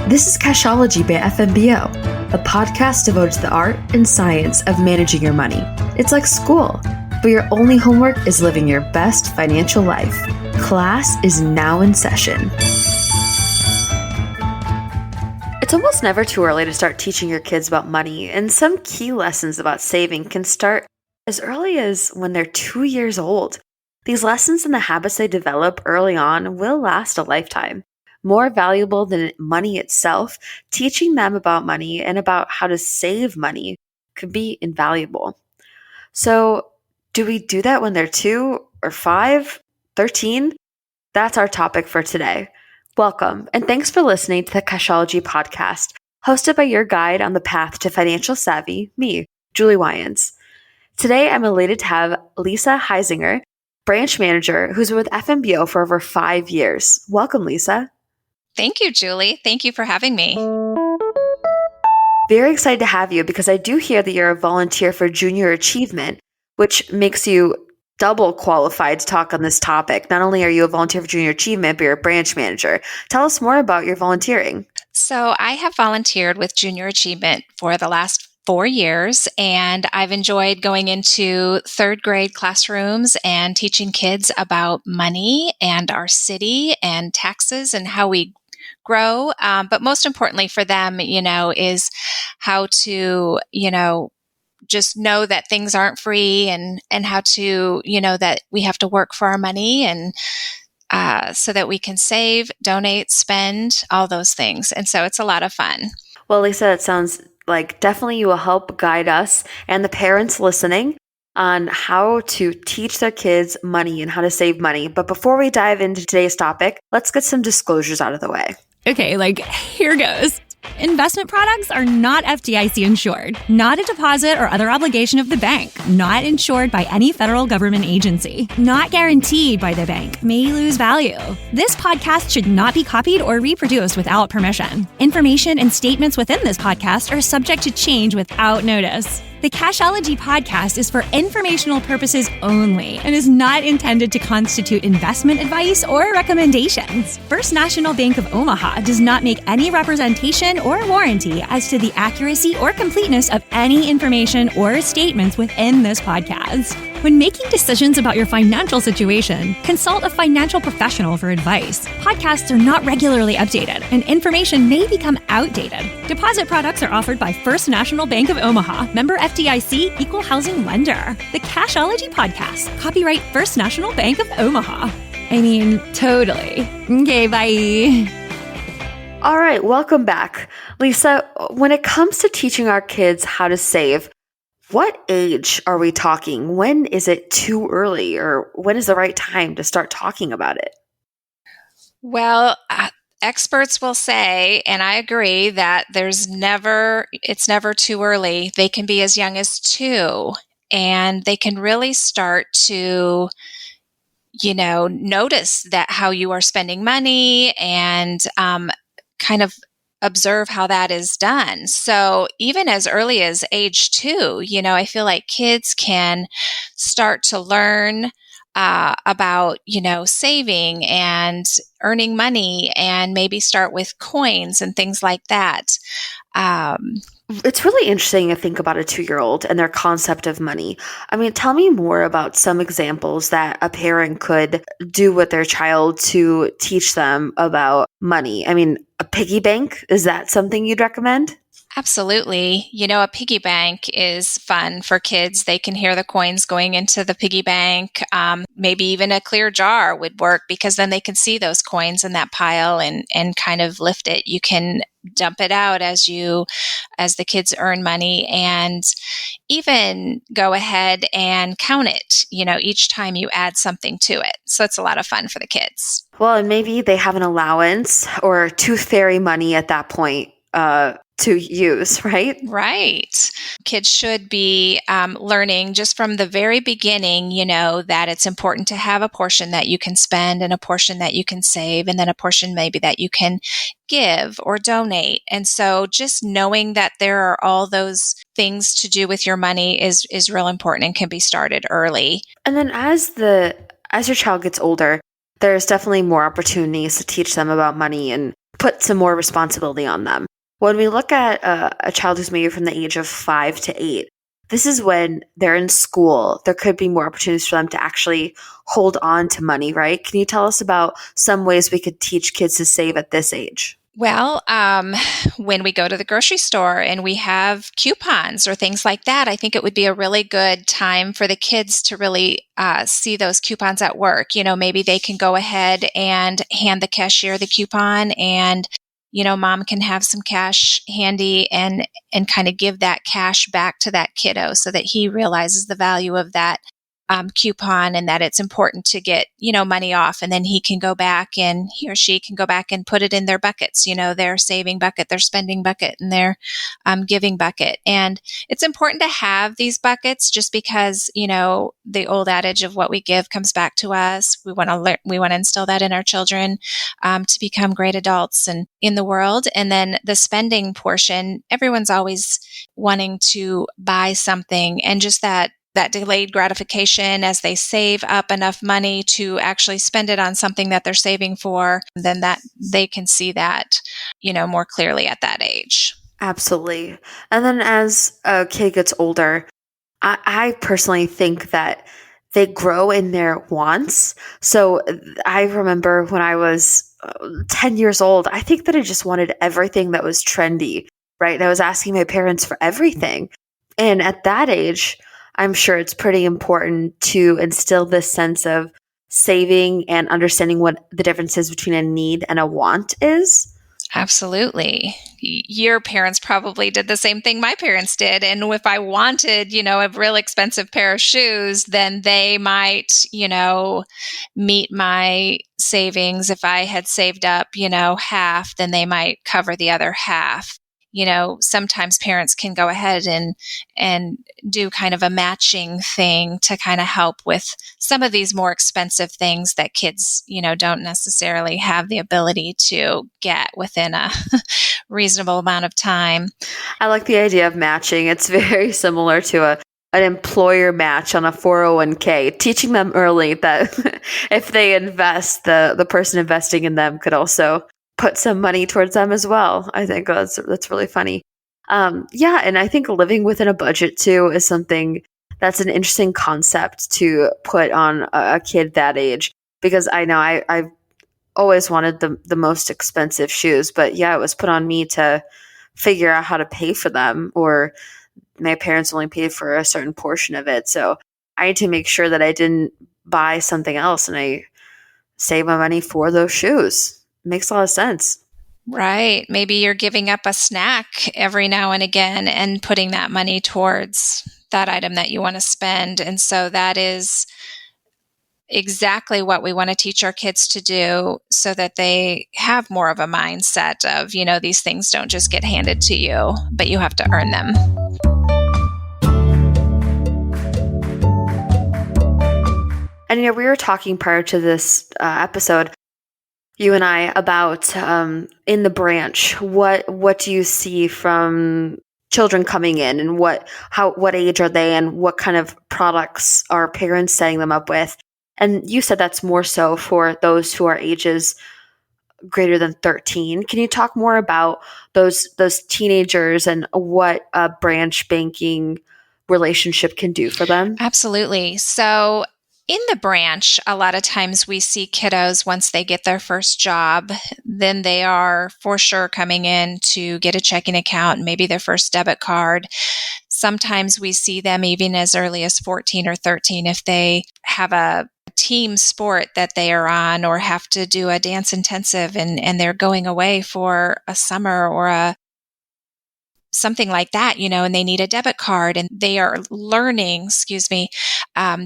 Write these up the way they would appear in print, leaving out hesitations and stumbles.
This is Cashology by FMBO, a podcast devoted to the art and science of managing your money. It's like school, but your only homework is living your best financial life. Class is now in session. It's almost never too early to start teaching your kids about money, and some key lessons about saving can start as early as when they're 2 years old. These lessons and the habits they develop early on will last a lifetime. More valuable than money itself, teaching them about money and about how to save money could be invaluable. So, do we do that when they're 2 or 5, 13? That's our topic for today. Welcome, and thanks for listening to the Cashology podcast, hosted by your guide on the path to financial savvy, me, Julie Wyans. Today, I'm elated to have Lisa Heisinger, branch manager, who's been with FMBO for over 5 years. Welcome, Lisa. Thank you, Julie. Thank you for having me. Very excited to have you because I do hear that you're a volunteer for Junior Achievement, which makes you double qualified to talk on this topic. Not only are you a volunteer for Junior Achievement, but you're a branch manager. Tell us more about your volunteering. So I have volunteered with Junior Achievement for the last 4 years, and I've enjoyed going into third grade classrooms and teaching kids about money and our city and taxes and how we grow. But most importantly for them, is how to, just know that things aren't free and how to, that we have to work for our money and so that we can save, donate, spend, all those things. And so it's a lot of fun. Well, Lisa, it sounds like definitely you will help guide us and the parents listening on how to teach their kids money and how to save money. But before we dive into today's topic, let's get some disclosures out of the way. Okay, here goes. Investment products are not FDIC insured, not a deposit or other obligation of the bank, not insured by any federal government agency, not guaranteed by the bank, may lose value. This podcast should not be copied or reproduced without permission. Information and statements within this podcast are subject to change without notice. The Cashology podcast is for informational purposes only and is not intended to constitute investment advice or recommendations. First National Bank of Omaha does not make any representation or warranty as to the accuracy or completeness of any information or statements within this podcast. When making decisions about your financial situation, consult a financial professional for advice. Podcasts are not regularly updated, and information may become outdated. Deposit products are offered by First National Bank of Omaha, member FDIC, equal housing lender. The Cashology Podcast, copyright First National Bank of Omaha. Totally. Okay, bye. All right, welcome back. Lisa, when it comes to teaching our kids how to save, what age are we talking? When is it too early, or when is the right time to start talking about it? Well, experts will say, and I agree, that it's never too early. They can be as young as 2, and they can really start to, notice that how you are spending money and kind of observe how that is done. So even as early as age 2, I feel like kids can start to learn about, saving and earning money, and maybe start with coins and things like that. It's really interesting to think about a 2-year-old and their concept of money. Tell me more about some examples that a parent could do with their child to teach them about money. A piggy bank, is that something you'd recommend? Absolutely. A piggy bank is fun for kids. They can hear the coins going into the piggy bank. Maybe even a clear jar would work, because then they can see those coins in that pile and kind of lift it. You can dump it out as the kids earn money, and even go ahead and count it, each time you add something to it. So it's a lot of fun for the kids. Well, and maybe they have an allowance or tooth fairy money at that point to use, right? Right. Kids should be learning just from the very beginning, that it's important to have a portion that you can spend and a portion that you can save, and then a portion maybe that you can give or donate. And so just knowing that there are all those things to do with your money is real important and can be started early. And then as your child gets older, there's definitely more opportunities to teach them about money and put some more responsibility on them. When we look at a child who's maybe from the age of 5 to 8, this is when they're in school. There could be more opportunities for them to actually hold on to money, right? Can you tell us about some ways we could teach kids to save at this age? Well, when we go to the grocery store and we have coupons or things like that, I think it would be a really good time for the kids to really see those coupons at work. Maybe they can go ahead and hand the cashier the coupon, and mom can have some cash handy and kind of give that cash back to that kiddo so that he realizes the value of that coupon, and that it's important to get, money off. And then he or she can go back and put it in their buckets, their saving bucket, their spending bucket, and their giving bucket. And it's important to have these buckets just because, the old adage of what we give comes back to us. We want to instill that in our children to become great adults and in the world. And then the spending portion, everyone's always wanting to buy something, and just that delayed gratification as they save up enough money to actually spend it on something that they're saving for, then that they can see that, more clearly at that age. Absolutely. And then as a kid gets older, I personally think that they grow in their wants. So I remember when I was 10 years old, I think that I just wanted everything that was trendy, right? And I was asking my parents for everything. And at that age, I'm sure it's pretty important to instill this sense of saving and understanding what the difference is between a need and a want is. Absolutely. Your parents probably did the same thing my parents did. And if I wanted, a real expensive pair of shoes, then they might, meet my savings. If I had saved up, half, then they might cover the other half. Sometimes parents can go ahead and do kind of a matching thing to kind of help with some of these more expensive things that kids, don't necessarily have the ability to get within a reasonable amount of time. I like the idea of matching. It's very similar to an employer match on a 401k, teaching them early that if they invest, the person investing in them could also put some money towards them as well. I think that's really funny. Yeah, and I think living within a budget too is something that's an interesting concept to put on a kid that age, because I know I've always wanted the most expensive shoes, but yeah, it was put on me to figure out how to pay for them, or my parents only paid for a certain portion of it. So I need to make sure that I didn't buy something else and I save my money for those shoes. Makes a lot of sense. Right. Maybe you're giving up a snack every now and again and putting that money towards that item that you want to spend. And so that is exactly what we want to teach our kids to do, so that they have more of a mindset of, these things don't just get handed to you, but you have to earn them. And we were talking prior to this episode, you and I, about in the branch, what do you see from children coming in, and what age are they, and what kind of products are parents setting them up with? And you said that's more so for those who are ages greater than 13. Can you talk more about those teenagers and what a branch banking relationship can do for them? Absolutely. So in the branch, a lot of times we see kiddos once they get their first job, then they are for sure coming in to get a checking account, maybe their first debit card. Sometimes we see them even as early as 14 or 13 if they have a team sport that they are on, or have to do a dance intensive and they're going away for a summer or something like that, and they need a debit card and they are learning,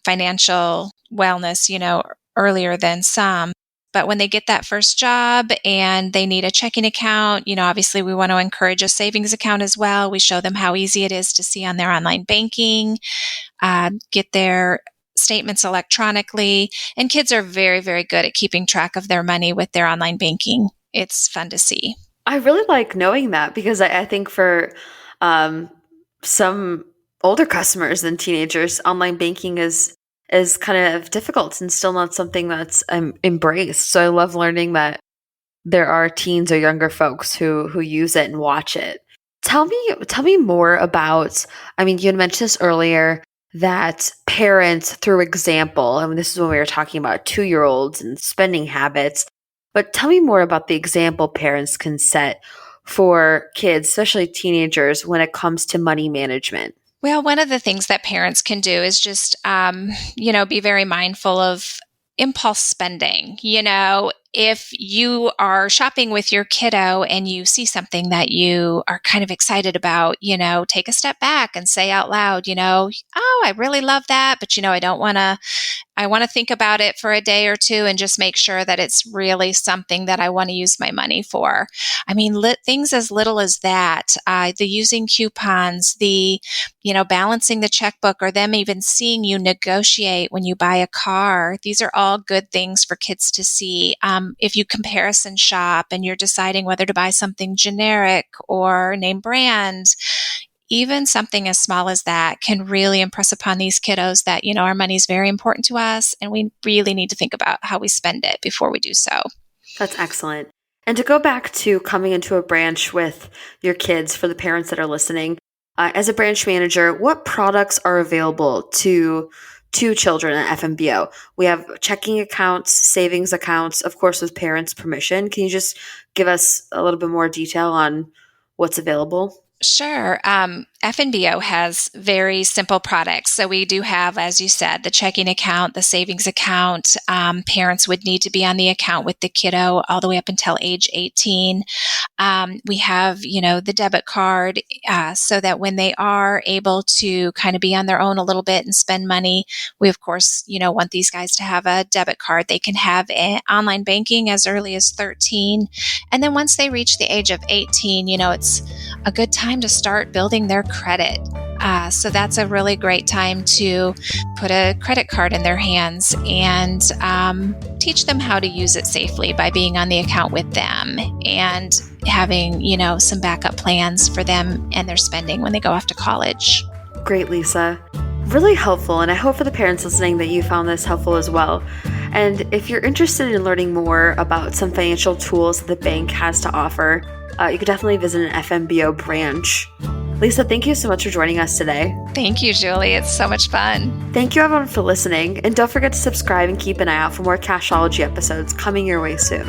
financial wellness, earlier than some. But when they get that first job and they need a checking account, obviously we want to encourage a savings account as well. We show them how easy it is to see on their online banking, get their statements electronically. And kids are very, very good at keeping track of their money with their online banking. It's fun to see. I really like knowing that, because I think for some older customers than teenagers, online banking is kind of difficult and still not something that's embraced. So I love learning that there are teens or younger folks who use it and watch it. Tell me more about, I mean, you had mentioned this earlier, that parents through example, I mean, this is when we were talking about 2-year-olds and spending habits, but tell me more about the example parents can set for kids, especially teenagers, when it comes to money management. Well, one of the things that parents can do is just, be very mindful of impulse spending. If you are shopping with your kiddo and you see something that you are kind of excited about, take a step back and say out loud, oh, I really love that, but I want to think about it for a day or two and just make sure that it's really something that I want to use my money for. I mean, things as little as that, the using coupons, the, balancing the checkbook, or them even seeing you negotiate when you buy a car. These are all good things for kids to see. If you comparison shop and you're deciding whether to buy something generic or name brand, even something as small as that can really impress upon these kiddos that, our money is very important to us and we really need to think about how we spend it before we do so. That's excellent. And to go back to coming into a branch with your kids, for the parents that are listening, as a branch manager, what products are available to children at FMBO? We have checking accounts, savings accounts, of course, with parents' permission. Can you just give us a little bit more detail on what's available? Sure. FNBO has very simple products. So we do have, as you said, the checking account, the savings account. Parents would need to be on the account with the kiddo all the way up until age 18. We have, the debit card, so that when they are able to kind of be on their own a little bit and spend money, we, of course, want these guys to have a debit card. They can have online banking as early as 13. And then once they reach the age of 18, it's a good time to start building their credit. So that's a really great time to put a credit card in their hands and teach them how to use it safely by being on the account with them and having, some backup plans for them and their spending when they go off to college. Great, Lisa. Really helpful. And I hope for the parents listening that you found this helpful as well. And if you're interested in learning more about some financial tools that the bank has to offer, you could definitely visit an FMBO branch. Lisa, thank you so much for joining us today. Thank you, Julie. It's so much fun. Thank you, everyone, for listening. And don't forget to subscribe and keep an eye out for more Cashology episodes coming your way soon.